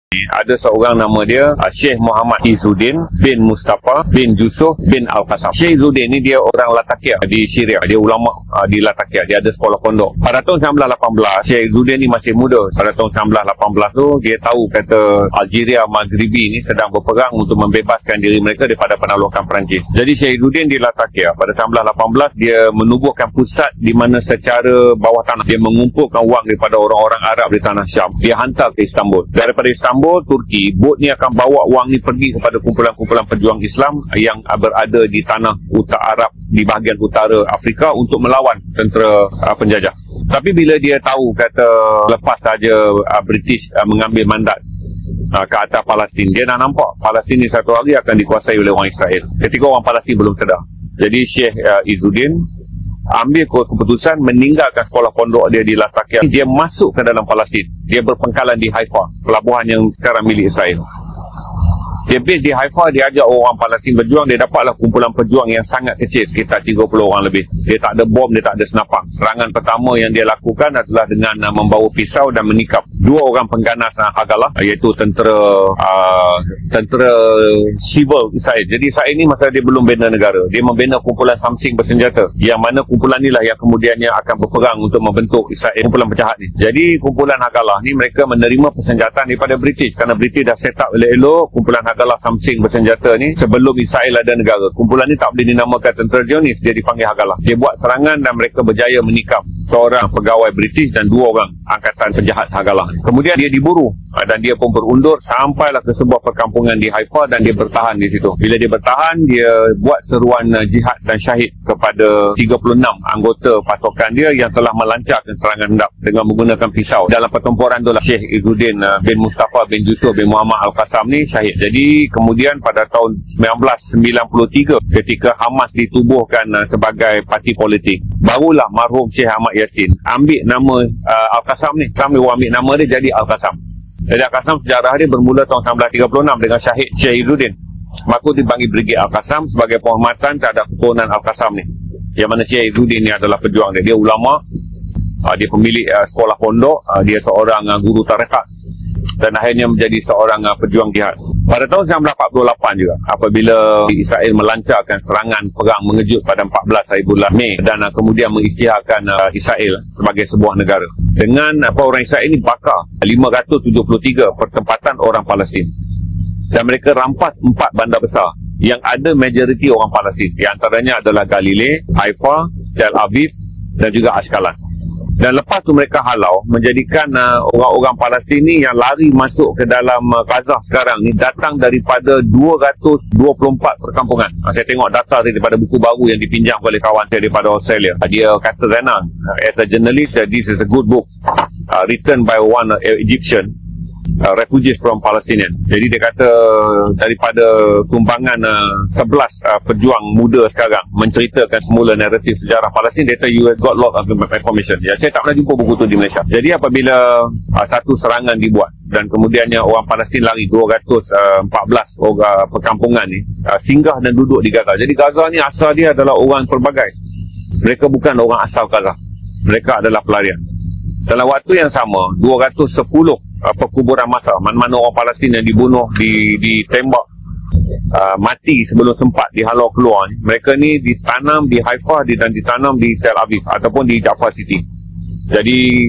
Ada seorang nama dia Syekh Muhammad Izzuddin bin Mustafa bin Jusuf bin Al-Qassam. Syekh Izzuddin ni dia orang Latakia di Syria. Dia ulama di Latakia. Dia ada sekolah pondok. Pada tahun 1918, Syekh Izzuddin ni masih muda. Pada tahun 1918 tu dia tahu kata Algeria Maghribi ni sedang berperang untuk membebaskan diri mereka daripada penaklukan Perancis. Jadi Syekh Izzuddin di Latakia pada 1918 dia menubuhkan pusat di mana secara bawah tanah dia mengumpulkan wang daripada orang-orang Arab di tanah Syam. Dia hantar ke Istanbul. Daripada Istanbul, Turki, bot ni akan bawa wang ni pergi kepada kumpulan-kumpulan pejuang Islam yang berada di tanah Arab di bahagian utara Afrika untuk melawan tentera penjajah. Tapi bila dia tahu kata lepas saja British mengambil mandat ke atas Palestin, dia dah nampak Palestin ni satu hari akan dikuasai oleh orang Israel. Ketika orang Palestin belum sedar. Jadi Syekh Izzuddin ambil keputusan meninggalkan sekolah pondok dia di Latakia. Dia masuk ke dalam Palestin. Dia berpangkalan di Haifa, pelabuhan yang sekarang milik Israel. Dia base di Haifa, dia ajak orang Palestin berjuang. Dia dapatlah kumpulan pejuang yang sangat kecil, sekitar 30 orang lebih. Dia tak ada bom, dia tak ada senapang. Serangan pertama yang dia lakukan adalah dengan membawa pisau dan menikam dua orang pengganas Hagalah, iaitu tentera civil Israel. Jadi Israel ni masa dia belum bina negara, dia membina kumpulan Samsing bersenjata, yang mana kumpulan inilah yang kemudiannya akan berperang untuk membentuk Israel, kumpulan penjahat ni. Jadi kumpulan Hagalah ni mereka menerima persenjataan daripada British, kerana British dah set up elok-elok kumpulan Hagalah Samsing bersenjata ni sebelum Israel ada negara. Kumpulan ni tak boleh dinamakan tentera Zionis, dia dipanggil Hagalah. Dia buat serangan dan mereka berjaya menikam seorang pegawai British dan dua orang angkatan penjahat Hagalah. Kemudian dia diburu dan dia pun berundur sampailah ke sebuah perkampungan di Haifa dan dia bertahan di situ. Bila dia bertahan, dia buat seruan jihad dan syahid kepada 36 anggota pasukan dia yang telah melancarkan serangan hendap dengan menggunakan pisau. Dalam pertempuran itulah Syekh Izzuddin bin Mustafa bin Jusuf bin Muhammad Al-Qassam ni syahid. Jadi kemudian pada tahun 1993 ketika Hamas ditubuhkan sebagai parti politik, barulah marhum Syekh Ahmad Yassin ambil nama Al-Qassam ni. Sambil ambil nama dia jadi Al-Qassam. Jadi Al-Qassam sejarah dia bermula tahun 1936 dengan syahid Syekh Izzuddin. Maka dipanggil Brigade Al-Qassam sebagai penghormatan terhadap keturunan Al-Qassam ni. Yang mana Syekh Izzuddin ni adalah pejuang dia. Dia ulama, dia pemilik sekolah pondok, dia seorang guru tarekat dan akhirnya menjadi seorang pejuang jihad. Pada tahun 1948 juga, apabila Israel melancarkan serangan perang mengejut pada 14 hari bulan Mei dan kemudian mengisytiharkan Israel sebagai sebuah negara. Dengan orang Israel ini bakar 573 pertempatan orang Palestin. Dan mereka rampas 4 bandar besar yang ada majoriti orang Palestin. Di antaranya adalah Galilee, Haifa, Tel Aviv dan juga Ashkelon. Dan lepas tu mereka halau menjadikan orang-orang Palestin ni yang lari masuk ke dalam Gaza sekarang ni datang daripada 224 perkampungan. Saya tengok data daripada buku baru yang dipinjam oleh kawan saya daripada Australia. Dia kata Zana, as a journalist, this is a good book written by one Egyptian refugees from Palestinian. Jadi dia kata daripada sumbangan 11 pejuang muda sekarang menceritakan semula naratif sejarah Palestin, dia kata you have got lot of information. Ya, saya tak pernah jumpa buku tu di Malaysia. Jadi apabila satu serangan dibuat dan kemudiannya orang Palestin lari 214 perkampungan ni singgah dan duduk di Gaza. Jadi Gaza ni asal dia adalah orang pelbagai. Mereka bukan orang asal Gaza. Mereka adalah pelarian. Dalam waktu yang sama, 210 perkuburan massal, mana-mana orang Palestin yang dibunuh, ditembak, mati sebelum sempat dihalau keluar, mereka ni ditanam di Haifa dan ditanam di Tel Aviv ataupun di Jaffa City. Jadi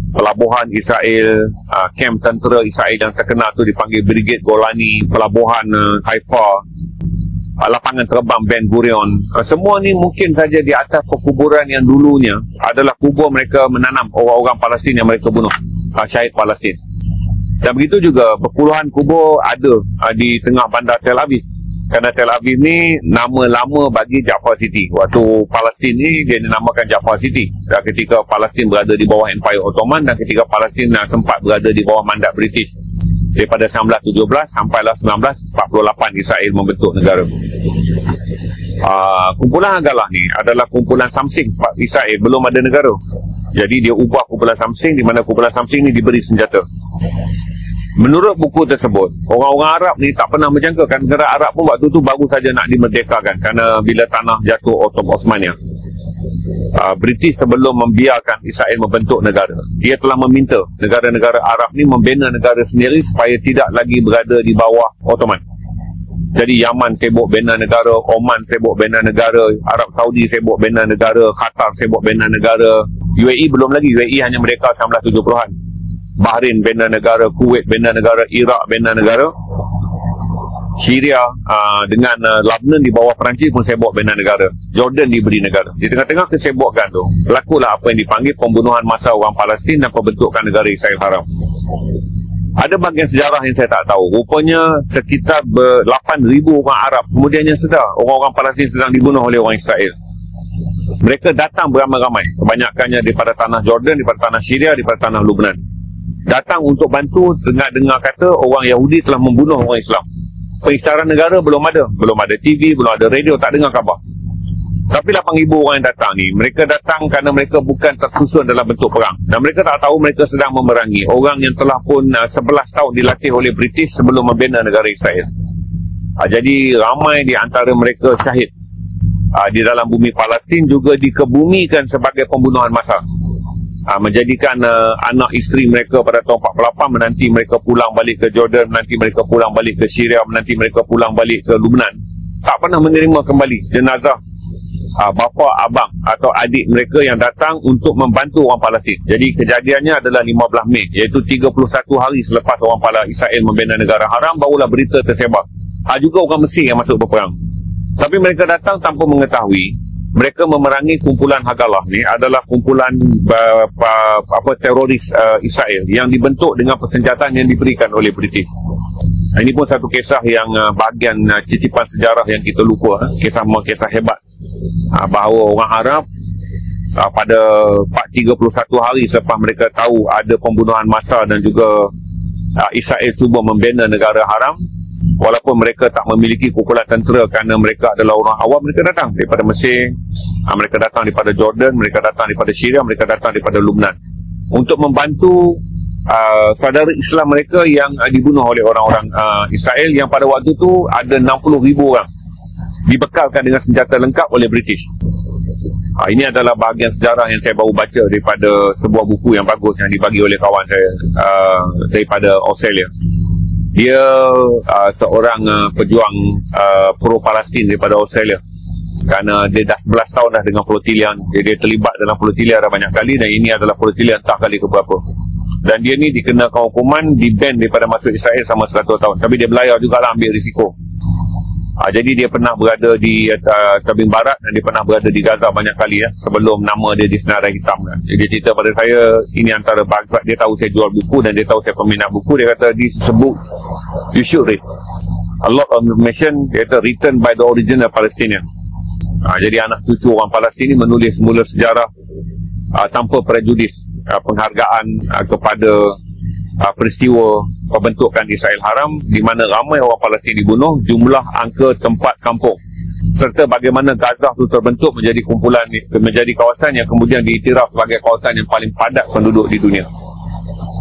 pelabuhan Israel, kamp tentera Israel yang terkenal tu dipanggil Brigade Golani, pelabuhan Haifa, lapangan terbang Ben Gurion, semua ni mungkin saja di atas perkuburan yang dulunya adalah kubur mereka menanam orang-orang Palestin yang mereka bunuh, syahid Palestin. Dan begitu juga berpuluhan kubur ada di tengah bandar Tel Aviv. Kerana Tel Aviv ni nama lama bagi Jaffa City. Waktu Palestin ni dia dinamakan Jaffa City. Dan ketika Palestin berada di bawah Empire Ottoman dan ketika Palestin sempat berada di bawah mandat British. Daripada 1917 sampailah 1948 Israel membentuk negara. Kumpulan Hagalah ni adalah kumpulan Samsing Israel belum ada negara. Jadi dia ubah kumpulan Samsing, di mana kumpulan Samsing ni diberi senjata. Menurut buku tersebut, orang-orang Arab ni tak pernah menjangkakan negara Arab pun waktu tu baru saja nak dimerdekakan kerana bila tanah jatuh Ottoman Osmania. British sebelum membiarkan Israel membentuk negara, dia telah meminta negara-negara Arab ni membina negara sendiri supaya tidak lagi berada di bawah Ottoman. Jadi Yaman sibuk bina negara, Oman sibuk bina negara, Arab Saudi sibuk bina negara, Qatar sibuk bina negara, UAE belum lagi, UAE hanya merdeka 1970-an. Bahrain bina negara, Kuwait bina negara, Iraq bina negara, Syria dengan Lebanon di bawah Perancis pun sibuk bina negara, Jordan diberi negara. Di tengah-tengah kesibukan tu berlakulah apa yang dipanggil pembunuhan massa orang Palestin dan pembentukan negara Israel Haram. Ada bahagian sejarah yang saya tak tahu, rupanya sekitar 8,000 orang Arab kemudiannya sedar orang-orang Palestin sedang dibunuh oleh orang Israel. Mereka datang beramai-ramai, kebanyakannya daripada tanah Jordan, daripada tanah Syria, daripada tanah Lebanon, datang untuk bantu. Dengar kata orang Yahudi telah membunuh orang Islam. Pengisaran negara belum ada TV, belum ada radio, tak dengar khabar. Tapi 8,000 orang yang datang ni, mereka datang kerana mereka bukan tersusun dalam bentuk perang, dan mereka tak tahu mereka sedang memerangi orang yang telah pun 11 tahun dilatih oleh British sebelum membina negara Israel. Jadi ramai di antara mereka syahid di dalam bumi Palestin, juga dikebumikan sebagai pembunuhan massal. Menjadikan anak isteri mereka pada tahun 48 menanti mereka pulang balik ke Jordan, menanti mereka pulang balik ke Syria, menanti mereka pulang balik ke Lebanon, tak pernah menerima kembali jenazah bapa, abang atau adik mereka yang datang untuk membantu orang Palestin. Jadi kejadiannya adalah 15 Mei, iaitu 31 hari selepas orang Israel membina negara haram, barulah berita tersebar. Juga orang Mesir yang masuk berperang. Tapi mereka datang tanpa mengetahui mereka memerangi kumpulan Hagalah ni adalah kumpulan teroris Israel yang dibentuk dengan persenjataan yang diberikan oleh British. Ini pun satu kisah yang bahagian cicipan sejarah yang kita lupa, kisah hebat, bahawa orang Arab pada 31 hari selepas mereka tahu ada pembunuhan massal dan juga Israel cuba membina negara haram, walaupun mereka tak memiliki kumpulan tentera kerana mereka adalah orang awam, mereka datang daripada Mesir, mereka datang daripada Jordan, mereka datang daripada Syria, mereka datang daripada Lebanon untuk membantu saudara Islam mereka yang dibunuh oleh orang-orang Israel, yang pada waktu tu ada 60,000 orang dibekalkan dengan senjata lengkap oleh British. Ini adalah bahagian sejarah yang saya baru baca daripada sebuah buku yang bagus yang dibagi oleh kawan saya daripada Australia. Dia seorang pejuang pro-Palestin daripada Australia, kerana dia dah 11 tahun dah dengan flotilla. Dia terlibat dalam flotilla dah banyak kali, dan ini adalah flotilla entah kali ke berapa. Dan dia ni dikenakan hukuman, di-ban daripada masuk Israel sama 100 tahun. Tapi dia belayar jugalah, ambil risiko. Jadi dia pernah berada di Tebing Barat, dan dia pernah berada di Gaza banyak kali sebelum nama dia di Senarai Hitam Dia cerita pada saya, ini antara sebab dia tahu saya jual buku dan dia tahu saya peminat buku. Dia kata, this is a book you should read. A lot of information, dia kata, written by the original Palestinian. Jadi anak cucu orang Palestin ini menulis semula sejarah tanpa prejudis, penghargaan kepada peristiwa pembentukan Israel Haram, di mana ramai orang Palestin dibunuh, jumlah angka tempat kampung, serta bagaimana Gaza itu terbentuk menjadi kumpulan, menjadi kawasan yang kemudian diiktiraf sebagai kawasan yang paling padat penduduk di dunia,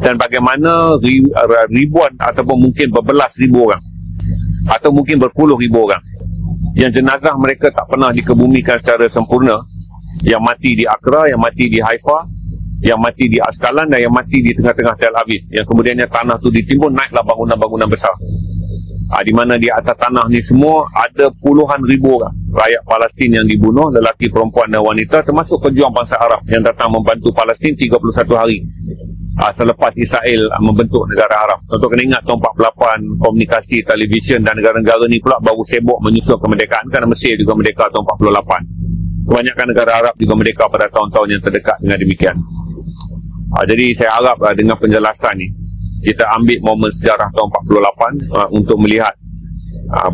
dan bagaimana ribuan ataupun mungkin berbelas ribu orang atau mungkin berpuluh ribu orang yang jenazah mereka tak pernah dikebumikan secara sempurna, yang mati di Accra, yang mati di Haifa, yang mati di Askalan, dan yang mati di tengah-tengah Tel Aviv, yang kemudiannya tanah tu ditimbun, naiklah bangunan-bangunan besar. Di mana di atas tanah ni semua ada puluhan ribu orang rakyat Palestin yang dibunuh, lelaki, perempuan dan wanita, termasuk pejuang bangsa Arab yang datang membantu Palestin 31 hari selepas Israel membentuk negara Arab. Contoh kena ingat tahun 48, komunikasi, televisyen dan negara-negara ni pula baru sibuk menyusun kemerdekaan, kerana Mesir juga merdeka tahun 48. Kebanyakan negara Arab juga merdeka pada tahun-tahun yang terdekat dengan demikian. Jadi saya harap dengan penjelasan ni kita ambil momen sejarah tahun 48 untuk melihat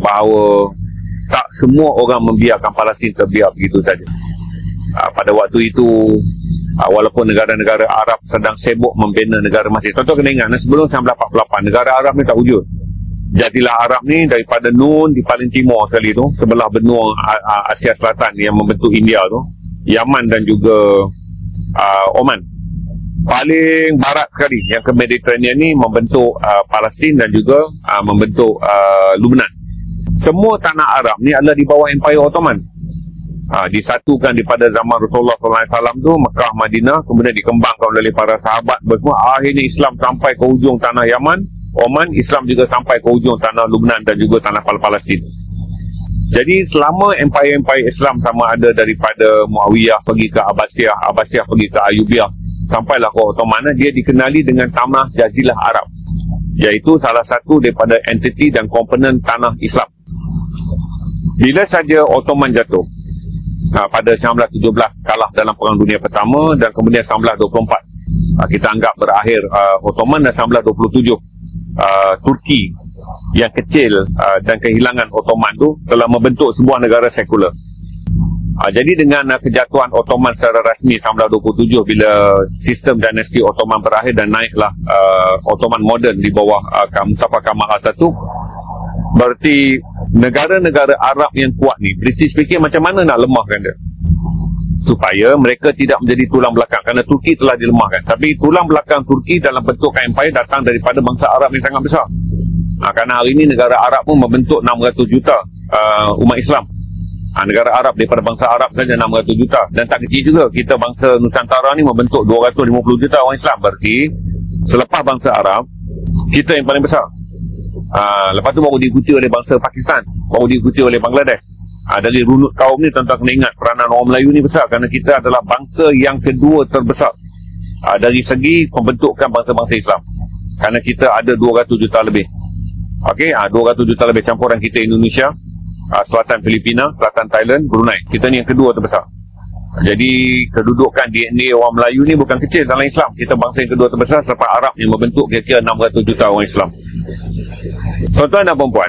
bahawa tak semua orang membiarkan Palestin terbiar begitu saja. Pada waktu itu, walaupun negara-negara Arab sedang sibuk membina negara masing. Contoh kena ingat, sebelum 1948 negara Arab ni tak wujud. Jadilah Arab ni daripada Nun di paling timur sekali tu, sebelah benua Asia Selatan yang membentuk India tu, Yaman dan juga Oman. Paling barat sekali yang ke Mediterranean ni membentuk Palestin dan juga membentuk Lebanon. Semua tanah Arab ni adalah di bawah Empire Ottoman. Disatukan daripada zaman Rasulullah SAW tu, Mekah, Madinah, kemudian dikembangkan oleh para sahabat semua. Akhirnya Islam sampai ke hujung tanah Yaman, Oman. Islam juga sampai ke hujung tanah Lubnan dan juga tanah Palestin. Jadi selama empire Islam sama ada daripada Muawiyah pergi ke Abbasiyah, Abbasiyah pergi ke Ayyubiyah, sampailah ke Ottoman, dia dikenali dengan tanah Jazirah Arab, iaitu salah satu daripada entiti dan komponen tanah Islam. Bila saja Ottoman jatuh, pada 1917 kalah dalam Perang Dunia Pertama, dan kemudian 1924 kita anggap berakhir Ottoman, dan 1927 Turki yang kecil dan kehilangan Ottoman tu telah membentuk sebuah negara sekular. Jadi dengan kejatuhan Ottoman secara rasmi 1927, bila sistem dinasti Ottoman berakhir dan naiklah Ottoman moden di bawah Mustafa Kemal Atatürk, berarti negara-negara Arab yang kuat ni, British fikir macam mana nak lemahkan dia supaya mereka tidak menjadi tulang belakang, kerana Turki telah dilemahkan. Tapi tulang belakang Turki dalam bentuk empire datang daripada bangsa Arab yang sangat besar. Kerana hari ini negara Arab pun membentuk 600 juta umat Islam. Negara Arab daripada bangsa Arab saja 600 juta, dan tak kecil juga. Kita bangsa Nusantara ni membentuk 250 juta orang Islam. Berarti selepas bangsa Arab, kita yang paling besar. Lepas tu baru diikuti oleh bangsa Pakistan, baru diikuti oleh Bangladesh. Dari runut kaum ni, tuan-tuan kena ingat peranan orang Melayu ni besar, kerana kita adalah bangsa yang kedua terbesar dari segi pembentukan bangsa-bangsa Islam, kerana kita ada 200 juta lebih. 200 juta lebih, campuran kita Indonesia, selatan Filipina, selatan Thailand, Brunei. Kita ni yang kedua terbesar. Jadi kedudukan DNA orang Melayu ni bukan kecil dalam Islam. Kita bangsa yang kedua terbesar selepas Arab yang membentuk kira-kira 600 juta orang Islam. Tuan-tuan dan perempuan,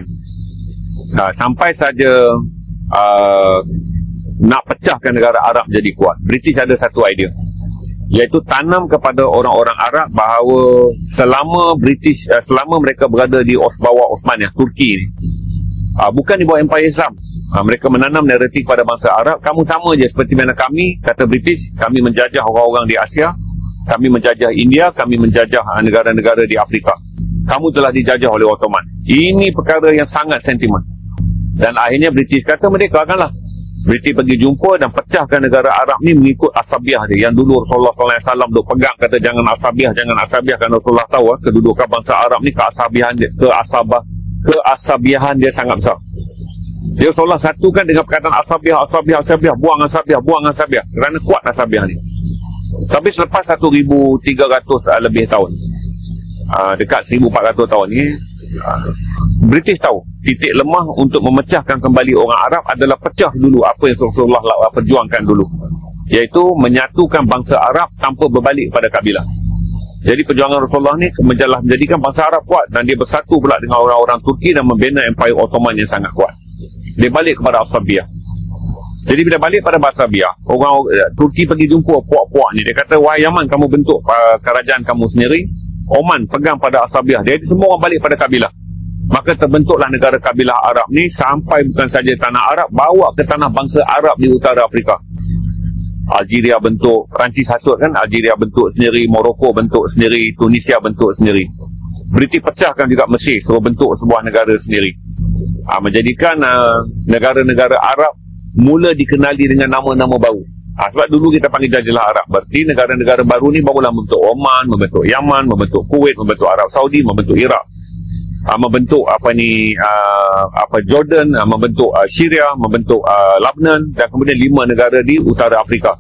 sampai saja nak pecahkan negara Arab jadi kuat, British ada satu idea, iaitu tanam kepada orang-orang Arab bahawa selama mereka berada di bawah Osmaniyah, Turki ni, bukan di bawah empire Islam, mereka menanam naratif pada bangsa Arab, kamu sama je seperti mana kami, kata British, kami menjajah orang-orang di Asia, kami menjajah India, kami menjajah negara-negara di Afrika, kamu telah dijajah oleh Ottoman. Ini perkara yang sangat sentimen. Dan akhirnya British kata merdekakanlah. British pergi jumpa dan pecahkan negara Arab ni mengikut asabiah dia, yang dulu Rasulullah SAW tu pegang, kata jangan asabiah, kerana Rasulullah tahu kedudukan bangsa Arab ni, keasabiahan dia sangat besar. Dia Rasulullah satukan dengan perkataan asabiah, buang asabiah, kerana kuat asabiah ni. Tapi selepas 1,300 lebih tahun, dekat 1,400 tahun ni, British tahu titik lemah untuk memecahkan kembali orang Arab adalah pecah dulu apa yang Rasulullah perjuangkan dulu, iaitu menyatukan bangsa Arab tanpa berbalik pada kabilah. Jadi perjuangan Rasulullah ni menjadikan bangsa Arab kuat, dan dia bersatu pula dengan orang-orang Turki dan membina empire Ottoman yang sangat kuat. Dia balik kepada Asabiah. Jadi bila balik pada Asabiah, orang Turki pergi jumpa puak-puak ni, dia kata, wahai Yaman, kamu bentuk kerajaan kamu sendiri, Oman pegang pada Asabiah. Jadi semua orang balik pada kabilah. Maka terbentuklah negara kabilah Arab ni, sampai bukan saja tanah Arab, bawa ke tanah bangsa Arab di utara Afrika. Algeria bentuk, Perancis hasut kan, Algeria bentuk sendiri, Morocco bentuk sendiri, Tunisia bentuk sendiri. British pecahkan juga Mesir, suruh bentuk sebuah negara sendiri. Menjadikan negara-negara Arab mula dikenali dengan nama-nama baru. Sebab dulu kita panggil Jazirah Arab, berarti negara-negara baru ni barulah membentuk Oman, membentuk Yaman, membentuk Kuwait, membentuk Arab Saudi, membentuk Iraq, membentuk Jordan, membentuk Syria, membentuk Lebanon, dan kemudian 5 negara di utara Afrika,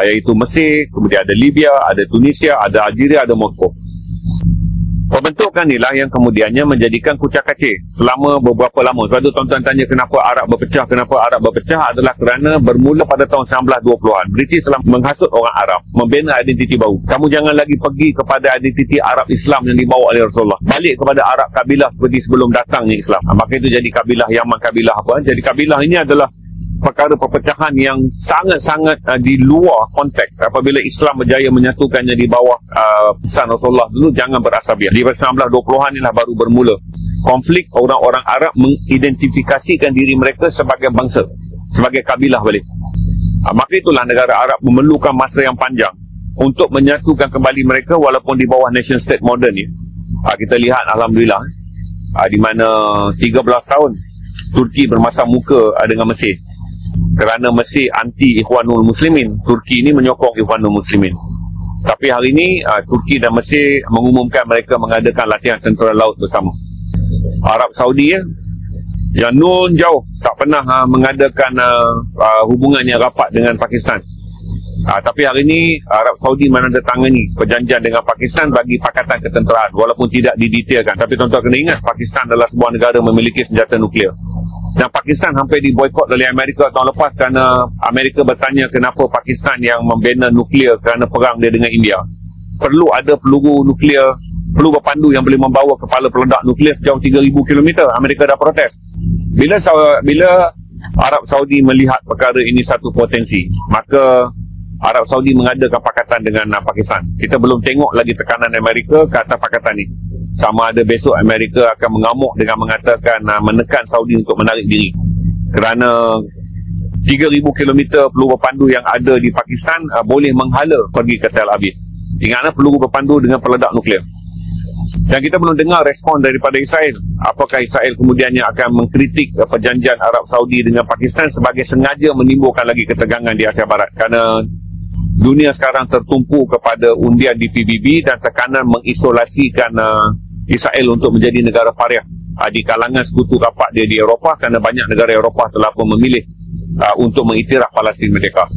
iaitu Mesir, kemudian ada Libya, ada Tunisia, ada Algeria, ada Morocco. Pembentukan inilah yang kemudiannya menjadikan kucak-kacir selama beberapa lama. Sebab itu tuan-tuan tanya kenapa Arab berpecah adalah kerana bermula pada tahun 1920-an British telah menghasut orang Arab, membina identiti baru. Kamu jangan lagi pergi kepada identiti Arab Islam yang dibawa oleh Rasulullah, balik kepada Arab kabilah seperti sebelum datangnya Islam. Maka itu jadi kabilah Yaman, kabilah apa. Jadi kabilah ini adalah perkara perpecahan yang sangat-sangat di luar konteks. Apabila Islam berjaya menyatukannya di bawah pesan Rasulullah dulu, jangan berasabiah. Di 1920-an inilah baru bermula konflik orang-orang Arab mengidentifikasikan diri mereka sebagai bangsa, sebagai kabilah balik. Maka itulah negara Arab memerlukan masa yang panjang untuk menyatukan kembali mereka walaupun di bawah nation state moden ni. Kita lihat Alhamdulillah, di mana 13 tahun Turki bermasam muka dengan Mesir. kerana Mesir anti Ikhwanul Muslimin. Turki ini menyokong Ikhwanul Muslimin. Tapi hari ini Turki dan Mesir mengumumkan mereka mengadakan latihan tentera laut bersama. Arab Saudi yang nun jauh tak pernah mengadakan hubungan yang rapat dengan Pakistan. Tapi hari ini Arab Saudi menandatangani perjanjian dengan Pakistan bagi pakatan ketenteraan, walaupun tidak didetailkan. Tapi tuan-tuan kena ingat, Pakistan adalah sebuah negara memiliki senjata nuklear. Dan Pakistan hampir diboikot oleh Amerika tahun lepas kerana Amerika bertanya kenapa Pakistan yang membina nuklear kerana perang dia dengan India. Perlu ada peluru nuklear, peluru berpandu yang boleh membawa kepala peledak nuklear sejauh 3,000 km. Amerika dah protes. Bila Arab Saudi melihat perkara ini satu potensi, maka Arab Saudi mengadakan pakatan dengan Pakistan. Kita belum tengok lagi tekanan Amerika ke atas pakatan ni. Sama ada besok Amerika akan mengamuk dengan mengatakan menekan Saudi untuk menarik diri. Kerana 3,000 km peluru berpandu yang ada di Pakistan boleh menghala pergi ke Tel Aviv. Ingatlah, peluru berpandu dengan peledak nuklear. Dan kita belum dengar respon daripada Israel. Apakah Israel kemudiannya akan mengkritik perjanjian Arab Saudi dengan Pakistan sebagai sengaja menimbulkan lagi ketegangan di Asia Barat. Kerana dunia sekarang tertumpu kepada undian di PBB dan tekanan mengisolasikan Israel untuk menjadi negara pariah di kalangan sekutu rapat dia di Eropah, kerana banyak negara Eropah telah pun memilih untuk mengiktiraf Palestin merdeka.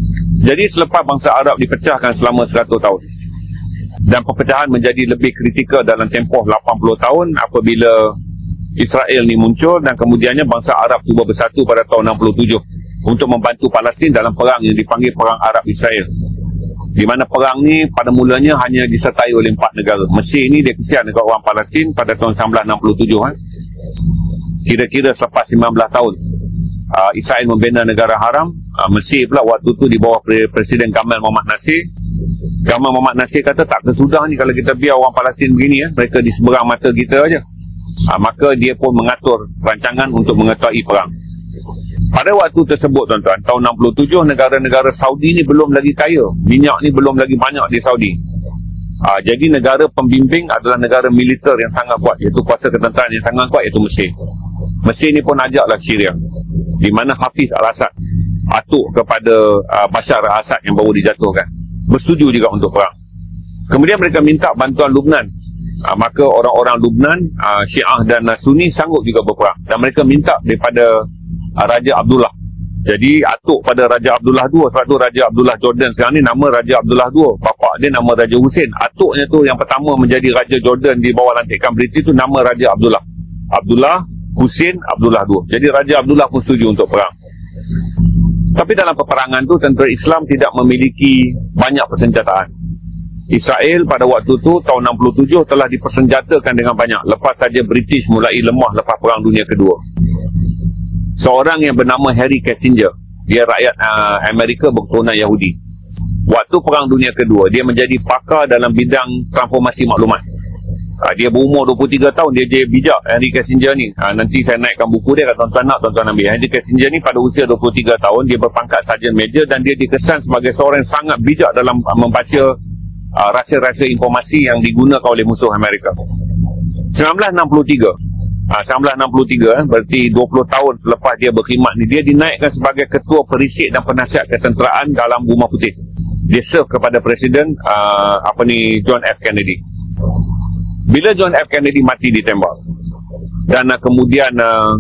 Jadi selepas bangsa Arab dipecahkan selama 100 tahun dan perpecahan menjadi lebih kritikal dalam tempoh 80 tahun apabila Israel ni muncul, dan kemudiannya bangsa Arab cuba bersatu pada tahun 67 untuk membantu Palestin dalam perang yang dipanggil Perang Arab Israel, di mana perang ni pada mulanya hanya disertai oleh 4 negara. Mesir ni dia kesian dekat orang Palestin pada tahun 1967. Kira-kira selepas 19 tahun Israel membina negara haram. Mesir pula waktu tu di bawah Presiden Gamal Muhammad Nasir. Gamal Muhammad Nasir kata tak kesudah ni kalau kita biar orang Palestin begini, mereka di seberang mata kita aja. Maka dia pun mengatur rancangan untuk mengetahui perang. Pada waktu tersebut tuan-tuan, tahun 67, negara-negara Saudi ni belum lagi kaya. Minyak ni belum lagi banyak di Saudi. Jadi negara pembimbing adalah negara militer yang sangat kuat, iaitu kuasa ketenteraan yang sangat kuat, iaitu Mesir. Mesir ni pun ajaklah Syria, di mana Hafiz al-Assad atuk kepada Bashar al-Assad yang baru dijatuhkan. Bersetuju juga untuk perang. Kemudian mereka minta bantuan Lubnan. Maka orang-orang Lubnan, Syiah dan Sunni sanggup juga berperang. Dan mereka minta daripada Raja Abdullah. Jadi atuk pada Raja Abdullah II. Sebab tu Raja Abdullah Jordan sekarang ni nama Raja Abdullah II. Bapa dia nama Raja Hussein. Atuknya tu yang pertama menjadi Raja Jordan di bawah lantikan British tu nama Raja Abdullah. Abdullah Hussein Abdullah II. Jadi Raja Abdullah pun setuju untuk perang. Tapi dalam peperangan tu tentera Islam tidak memiliki banyak persenjataan. Israel pada waktu tu tahun 67 telah dipersenjatakan dengan banyak lepas saja British mulai lemah lepas Perang Dunia Kedua. Seorang yang bernama Henry Kissinger, dia rakyat Amerika berketurunan Yahudi. Waktu Perang Dunia Kedua, dia menjadi pakar dalam bidang transformasi maklumat. Dia berumur 23 tahun, dia bijak Henry Kissinger ni. Nanti saya naikkan buku dia, kalau tuan-tuan nak, tuan-tuan ambil. Henry Kissinger ni pada usia 23 tahun, dia berpangkat Sarjan Major dan dia dikesan sebagai seorang yang sangat bijak dalam membaca rahsia-rahsia informasi yang digunakan oleh musuh Amerika. 1963, berarti 20 tahun selepas dia berkhidmat ni, dia dinaikkan sebagai ketua perisik dan penasihat ketenteraan dalam Rumah Putih. Dia serve kepada Presiden John F. Kennedy. Bila John F. Kennedy mati ditembak dan kemudian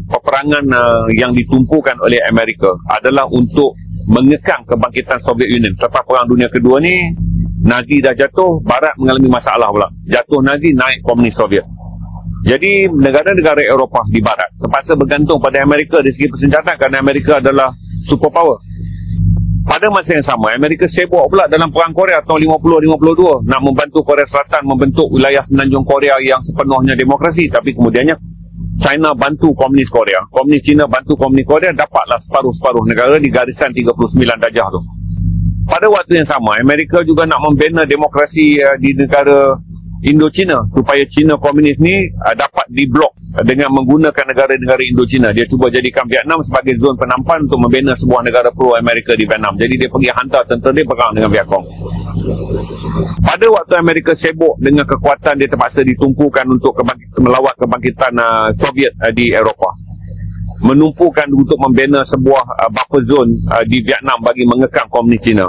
peperangan yang ditumpukan oleh Amerika adalah untuk mengekang kebangkitan Soviet Union. Selepas Perang Dunia Kedua ni, Nazi dah jatuh, Barat mengalami masalah pula. Jatuh Nazi, naik komunis Soviet. Jadi negara-negara Eropah di Barat terpaksa bergantung pada Amerika dari segi persenjataan kerana Amerika adalah superpower. Pada masa yang sama, Amerika sibuk pula dalam Perang Korea tahun 50-52 nak membantu Korea Selatan membentuk wilayah semenanjung Korea yang sepenuhnya demokrasi. Tapi kemudiannya China bantu komunis Korea, komunis China bantu komunis Korea, dapatlah separuh-separuh negara di garisan 39 darjah tu. Pada waktu yang sama, Amerika juga nak membina demokrasi di negara Indochina supaya China komunis ni dapat diblok dengan menggunakan negara-negara Indochina. Dia cuba jadikan Vietnam sebagai zon penampan untuk membina sebuah negara pro-Amerika di Vietnam. Jadi dia pergi hantar tentera dia perang dengan Vietcong. Pada waktu Amerika sibuk dengan kekuatan dia terpaksa ditumpukan untuk melawat kebangkitan Soviet di Eropah. menumpukan untuk membina sebuah buffer zone di Vietnam bagi mengekang komunis Cina.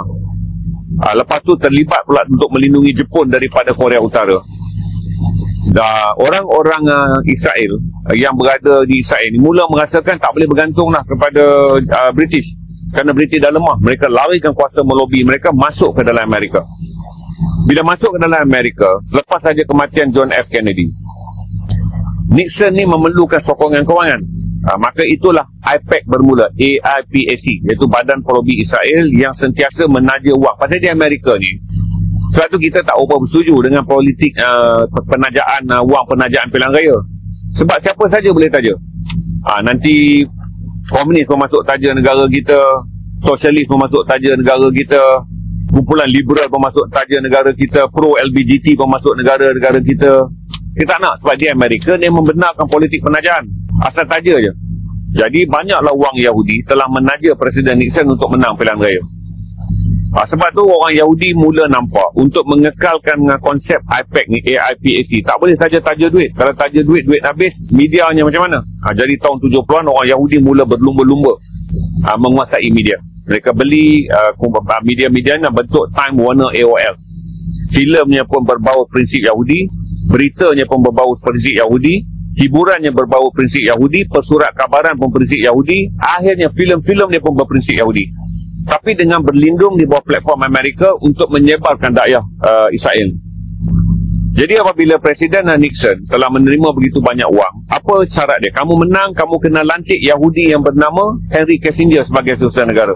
Lepas tu terlibat pula untuk melindungi Jepun daripada Korea Utara. Orang-orang Israel yang berada di Israel ni mula merasakan tak boleh bergantung kepada British, kerana British dah lemah. Mereka larikan kuasa melobi mereka masuk ke dalam Amerika. Bila masuk ke dalam Amerika, selepas saja kematian John F. Kennedy, Nixon ni memerlukan sokongan kewangan. Maka itulah AIPAC bermula, AIPAC, iaitu Badan Pelobi Israel yang sentiasa menaja wang. Pasal di Amerika ni, sebab tu kita tak berapa bersetuju dengan politik penajaan wang, penajaan pilihan raya. Sebab siapa saja boleh taja. Nanti komunis memasuk taja negara kita, sosialis memasuk taja negara kita, kumpulan liberal memasuk taja negara kita, pro-LBGT memasuk negara-negara kita. Kita tak nak, sebab di Amerika dia membenarkan politik penajaan. Asal taja je. Jadi banyaklah wang Yahudi telah menaja Presiden Nixon untuk menang pilihan raya. Sebab tu orang Yahudi mula nampak untuk mengekalkan konsep AIPAC ni, AIPAC, tak boleh saja taja duit. Kalau taja duit habis, medianya macam mana? Jadi tahun 70-an orang Yahudi mula berlumba-lumba menguasai media. Mereka beli media-media yang bentuk Time Warner, AOL. Filmnya pun berbau prinsip Yahudi, beritanya pun berbau prinsip Yahudi, hiburannya berbau prinsip Yahudi, pesurat kabaran pun prinsip Yahudi, akhirnya filem-filem dia pun berprinsip Yahudi. Tapi dengan berlindung di bawah platform Amerika untuk menyebarkan dakwah Israel. Jadi apabila Presiden Nixon telah menerima begitu banyak wang, apa syarat dia? Kamu menang, kamu kena lantik Yahudi yang bernama Henry Kissinger sebagai Setiausaha Negara.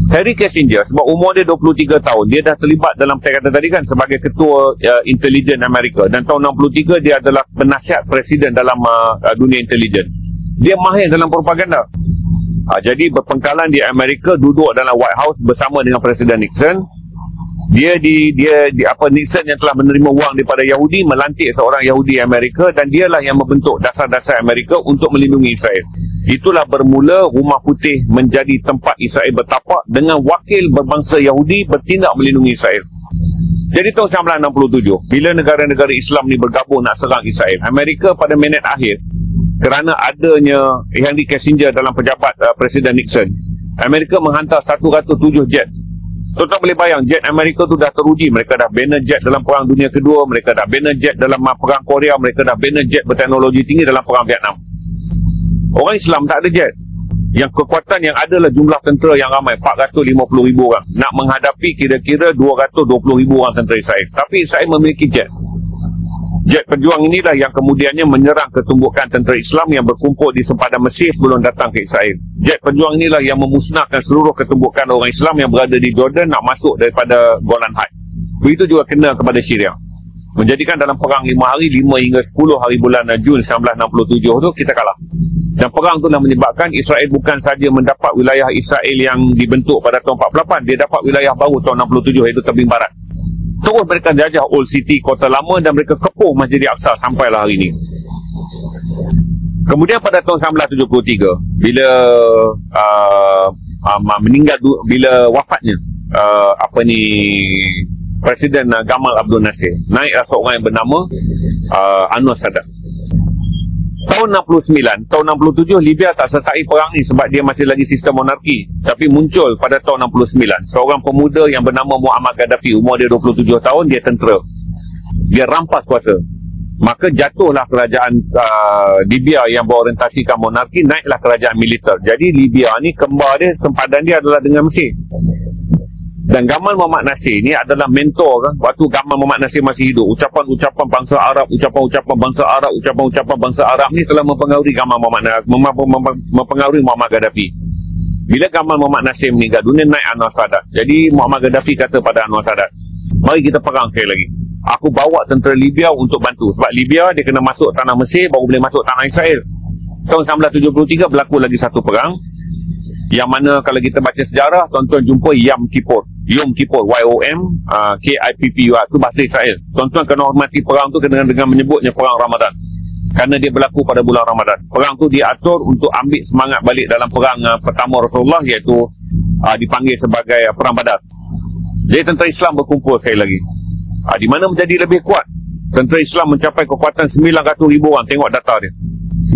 Henry Kissinger, sebab umur dia 23 tahun, dia dah terlibat dalam, saya kata tadi kan, sebagai ketua intelijen Amerika, dan tahun 63 dia adalah penasihat presiden dalam dunia intelijen. Dia mahir dalam propaganda. Jadi berpengkalan di Amerika, duduk dalam White House bersama dengan Presiden Nixon. Nixon yang telah menerima wang daripada Yahudi melantik seorang Yahudi Amerika, dan dialah yang membentuk dasar-dasar Amerika untuk melindungi Israel. Itulah bermula Rumah Putih menjadi tempat Israel bertapak dengan wakil berbangsa Yahudi bertindak melindungi Israel. Jadi tahun 1967, bila negara-negara Islam ni bergabung nak serang Israel, Amerika pada minit akhir, kerana adanya Henry Kissinger dalam pejabat Presiden Nixon, Amerika menghantar 107 jet. Tuan-tuan boleh bayang, jet Amerika tu dah teruji. Mereka dah bina jet dalam Perang Dunia Kedua, mereka dah bina jet dalam Perang Korea, mereka dah bina jet berteknologi tinggi dalam Perang Vietnam. Orang Islam tak ada jet. Yang kekuatan yang ada adalah jumlah tentera yang ramai, 450,000 orang, nak menghadapi kira-kira 220,000 orang tentera Israel. Tapi Israel memiliki jet. Jet pejuang inilah yang kemudiannya menyerang ketumbukan tentera Islam yang berkumpul di sempadan Mesir sebelum datang ke Israel. Jet pejuang inilah yang memusnahkan seluruh ketumbukan orang Islam yang berada di Jordan nak masuk daripada Golan Heights. Begitu juga kena kepada Syria. Menjadikan dalam perang 5 hari, 5 hingga 10 hari bulan Jun 1967 tu kita kalah. Dan perang itulah menyebabkan Israel bukan saja mendapat wilayah Israel yang dibentuk pada tahun 48, dia dapat wilayah baru tahun 67, iaitu Tebing Barat. Terus mereka jajah Old City, Kota Lama, dan mereka kepuh Masjid Al-Aqsa sampailah hari ini. Kemudian pada tahun 1973, bila bila wafatnya Presiden Gamal Abdul Nasir, naiklah seorang yang bernama Anwar Sadat. Tahun 69, tahun 67 Libya tak sertai perang ni sebab dia masih lagi sistem monarki. Tapi muncul pada tahun 69 seorang pemuda yang bernama Muammar Gaddafi. Umur dia 27 tahun, dia tentera. Dia rampas kuasa. Maka jatuhlah kerajaan Libya yang berorientasikan monarki, naiklah kerajaan militer. Jadi Libya ni kembar dia, sempadan dia adalah dengan Mesir. Dan Gamal Muhammad Nasir ni adalah mentor kan, waktu Gamal Muhammad Nasir masih hidup. Ucapan-ucapan bangsa Arab, ucapan-ucapan bangsa Arab, ucapan-ucapan bangsa Arab ni telah mempengaruhi Gamal mempengaruhi Muammar Gaddafi. Bila Gamal Muhammad Nasir meninggal dunia, naik Anwar Sadat. Jadi Muammar Gaddafi kata pada Anwar Sadat, mari kita perang sekali lagi. Aku bawa tentera Libya untuk bantu. Sebab Libya dia kena masuk tanah Mesir baru boleh masuk tanah Israel. Tahun 1973 berlaku lagi satu perang, yang mana kalau kita baca sejarah, tuan-tuan jumpa Yom Kippur, Y-O-M K-I-P-P-U-R, itu bahasa Israel. Tuan-tuan kena hormati perang tu dengan menyebutnya perang Ramadan, kerana dia berlaku pada bulan Ramadan. Perang tu diatur untuk ambil semangat balik dalam perang pertama Rasulullah, iaitu dipanggil sebagai perang Badar. Jadi tentera Islam berkumpul sekali lagi. Di mana menjadi lebih kuat? Tentera Islam mencapai kekuatan 900,000 orang. Tengok data dia,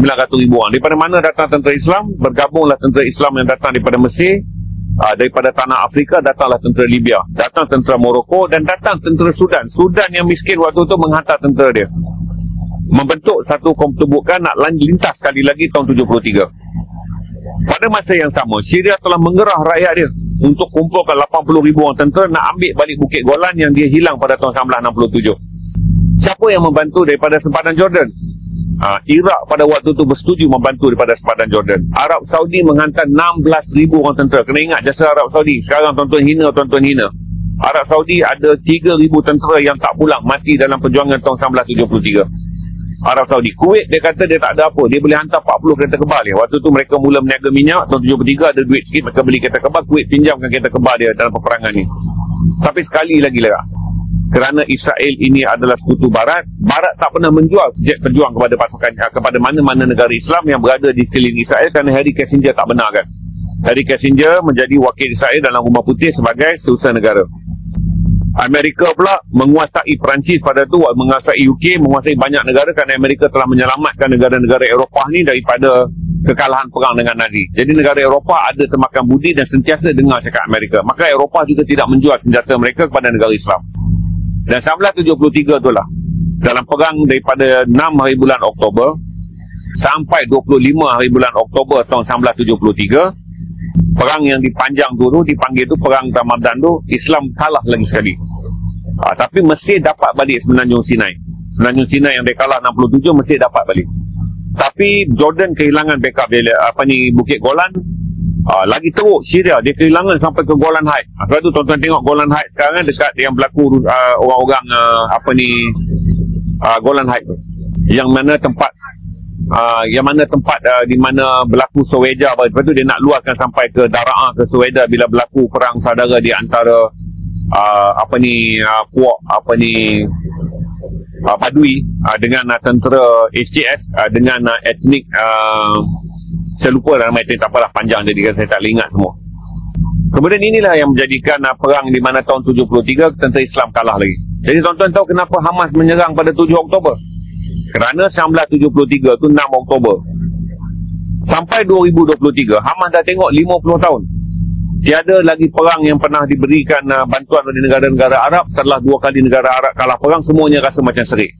900,000 orang. Daripada mana datang tentera Islam? Bergabunglah tentera Islam yang datang daripada Mesir, daripada tanah Afrika datanglah tentera Libya, datang tentera Morocco, dan datang tentera Sudan. Sudan yang miskin waktu itu menghantar tentera dia, membentuk satu ketumbukan nak lintas sekali lagi tahun 73. Pada masa yang sama, Syria telah menggerah rakyat dia untuk kumpulkan 80,000 orang tentera nak ambil balik Bukit Golan yang dia hilang pada tahun 1967. Siapa yang membantu daripada sempadan Jordan? Iraq pada waktu itu bersetuju membantu daripada sempadan Jordan. Arab Saudi menghantar 16,000 orang tentera. Kena ingat jasa Arab Saudi. Sekarang tuan-tuan hina. Arab Saudi ada 3,000 tentera yang tak pulang, mati dalam perjuangan tahun 1973. Arab Saudi. Kuwait dia kata dia tak ada apa, dia boleh hantar 40 kereta kebal dia. Waktu tu mereka mula meniaga minyak. Tahun 73 ada duit sikit, mereka beli kereta kebal. Kuwait pinjamkan kereta kebal dia dalam peperangan ni. Tapi sekali lagi lah, kerana Israel ini adalah sekutu Barat, Barat tak pernah menjual jet perjuang kepada pasukan, kepada mana-mana negara Islam yang berada di sekeliling Israel, kerana Henry Kissinger tak benarkan. Henry Kissinger menjadi wakil Israel dalam Rumah Putih sebagai seusaha negara. Amerika pula menguasai Perancis pada tu, menguasai UK, menguasai banyak negara, kerana Amerika telah menyelamatkan negara-negara Eropah ni daripada kekalahan perang dengan Nazi. Jadi negara Eropah ada termakan budi dan sentiasa dengar cakap Amerika. Maka Eropah juga tidak menjual senjata mereka kepada negara Islam. Dan 1973 itulah, dalam perang daripada 6 hari bulan Oktober sampai 25 hari bulan Oktober tahun 1973, perang yang dipanjang dulu dipanggil tu perang Ramadan tu, Islam kalah lagi sekali. Tapi Mesir dapat balik Semenanjung Sinai. Semenanjung Sinai yang dia kalah 67, Mesir dapat balik. Tapi Jordan kehilangan backup dia, Bukit Golan. Lagi teruk Syria, dia kehilangan sampai ke Golan Heights. Sebab tu tuan-tuan tengok Golan Heights sekarang dekat yang berlaku orang-orang Golan Heights tu, yang mana tempat di mana berlaku Soweja. Lepas tu dia nak luaskan sampai ke Dara'ah, ke Soweja bila berlaku perang saudara di antara Badui dengan tentera HTS dengan etnik saya lupa nama etnik, tak apalah, panjang jadi saya tak boleh ingat semua. Kemudian inilah yang menjadikan perang di mana tahun 73 tentera Islam kalah lagi. Jadi tuan-tuan tahu kenapa Hamas menyerang pada 7 Oktober? Kerana 1973 tu 6 Oktober sampai 2023 Hamas dah tengok 50 tahun tiada lagi perang yang pernah diberikan bantuan oleh negara-negara Arab. Setelah 2 kali negara Arab kalah perang, semuanya rasa macam serik.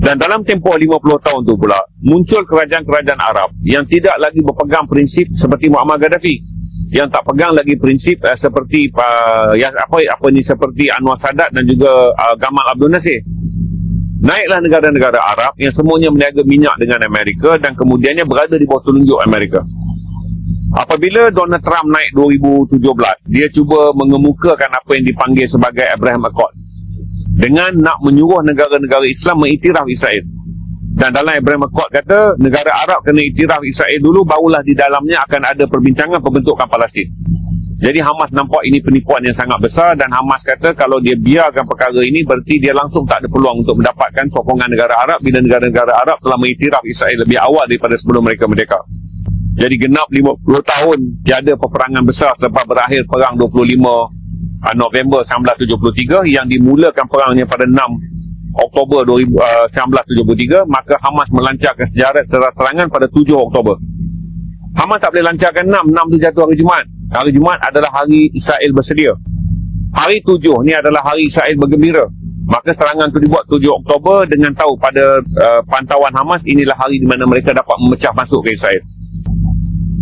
Dan dalam tempoh 50 tahun tu pula muncul kerajaan-kerajaan Arab yang tidak lagi berpegang prinsip seperti Muammar Gaddafi, yang tak pegang lagi prinsip seperti seperti Anwar Sadat dan juga Gamal Abdul Nasir. Naiklah negara-negara Arab yang semuanya meniaga minyak dengan Amerika dan kemudiannya berada di bawah telunjuk Amerika. Apabila Donald Trump naik 2017, dia cuba mengemukakan apa yang dipanggil sebagai Abraham Accord, dengan nak menyuruh negara-negara Islam mengiktiraf Israel. Dan dalam Abraham Accord kata negara Arab kena iktiraf Israel dulu, barulah di dalamnya akan ada perbincangan pembentukan Palestin. Jadi Hamas nampak ini penipuan yang sangat besar, dan Hamas kata kalau dia biarkan perkara ini berarti dia langsung tak ada peluang untuk mendapatkan sokongan negara Arab bila negara-negara Arab telah mengiktiraf Israel lebih awal daripada sebelum mereka merdeka. Jadi genap 50 tahun tiada peperangan besar selepas berakhir perang 25 November 1973 yang dimulakan perangnya pada 6 Oktober 1973, maka Hamas melancarkan serangan pada 7 Oktober. Hamas tak boleh lancarkan 6 tu jatuh hari Jumaat. Hari Jumaat adalah hari Israel bersedia. Hari 7 ni adalah hari Israel bergembira. Maka serangan tu dibuat 7 Oktober dengan tahu pada pantauan Hamas inilah hari di mana mereka dapat memecah masuk ke Israel.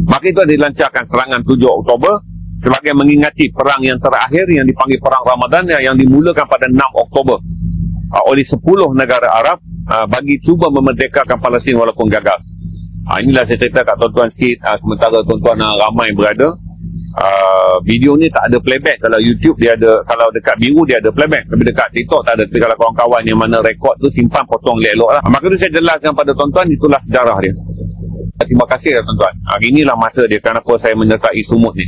Maka itu dilancarkan serangan 7 Oktober sebagai mengingati perang yang terakhir yang dipanggil Perang Ramadan yang dimulakan pada 6 Oktober oleh 10 negara Arab bagi cuba memerdekakan Palestin walaupun gagal. Inilah saya cerita kat tuan-tuan sikit, sementara tuan-tuan ramai berada. Video ni tak ada playback. Kalau YouTube dia ada, kalau dekat biru dia ada playback, tapi dekat TikTok tak ada. Tapi kalau kawan-kawan yang mana rekod tu simpan, potong elok-elok lah. Maka tu saya jelaskan pada tuan-tuan, itulah sejarah dia. Terima kasih tuan-tuan. Hari inilah masa dia kenapa saya menyertai sumut ni.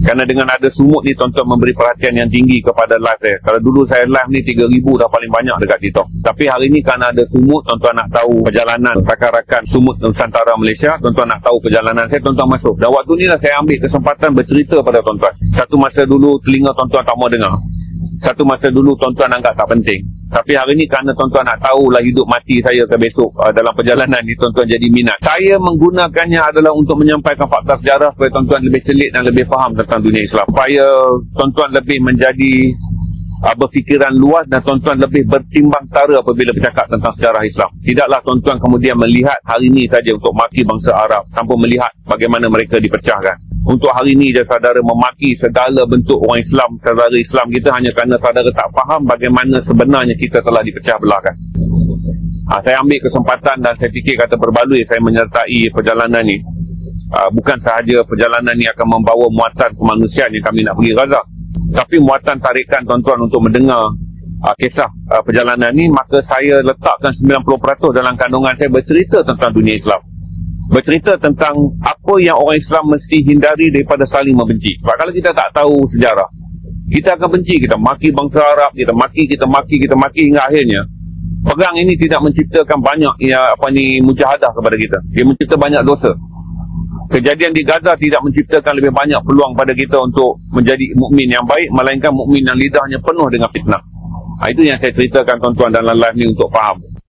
Kerana dengan ada sumut ni, tuan-tuan memberi perhatian yang tinggi kepada live saya. Kalau dulu saya live ni 3,000 dah paling banyak dekat TikTok. Tapi hari ni kerana ada sumut, tuan-tuan nak tahu perjalanan rakan-rakan sumut Nusantara Malaysia, tuan-tuan nak tahu perjalanan saya, tuan-tuan masuk. Dan waktu ni lah saya ambil kesempatan bercerita pada tuan-tuan. Satu masa dulu telinga tuan-tuan tak mau dengar. Satu masa dulu tuan-tuan anggap tak penting. Tapi hari ni kerana tuan-tuan nak tahulah hidup mati saya ke besok dalam perjalanan ni, tuan-tuan jadi minat. Saya menggunakannya adalah untuk menyampaikan fakta sejarah supaya tuan-tuan lebih celik dan lebih faham tentang dunia Islam. Supaya tuan-tuan lebih menjadi berfikiran luas dan tuan-tuan lebih bertimbang tara apabila bercakap tentang sejarah Islam. Tidaklah tuan-tuan kemudian melihat hari ini saja untuk maki bangsa Arab tanpa melihat bagaimana mereka dipecahkan. Untuk hari ini je saudara memaki segala bentuk orang Islam, saudara Islam kita hanya kerana saudara tak faham bagaimana sebenarnya kita telah dipecah belahkan. Saya ambil kesempatan dan saya fikir kata berbaloi saya menyertai perjalanan ni. Bukan sahaja perjalanan ni akan membawa muatan kemanusiaan yang kami nak pergi Gaza, tapi muatan tarikan tuan-tuan untuk mendengar kisah perjalanan ni, maka saya letakkan 90% dalam kandungan saya bercerita tentang dunia Islam. Bercerita tentang apa yang orang Islam mesti hindari daripada saling membenci. Sebab kalau kita tak tahu sejarah, kita akan benci, kita maki bangsa Arab, kita maki hingga akhirnya perang ini tidak menciptakan banyak mujahadah kepada kita. Dia mencipta banyak dosa. Kejadian di Gaza tidak menciptakan lebih banyak peluang pada kita untuk menjadi mukmin yang baik, melainkan mukmin yang lidahnya penuh dengan fitnah. Itu yang saya ceritakan tuan-tuan dalam live ni untuk faham.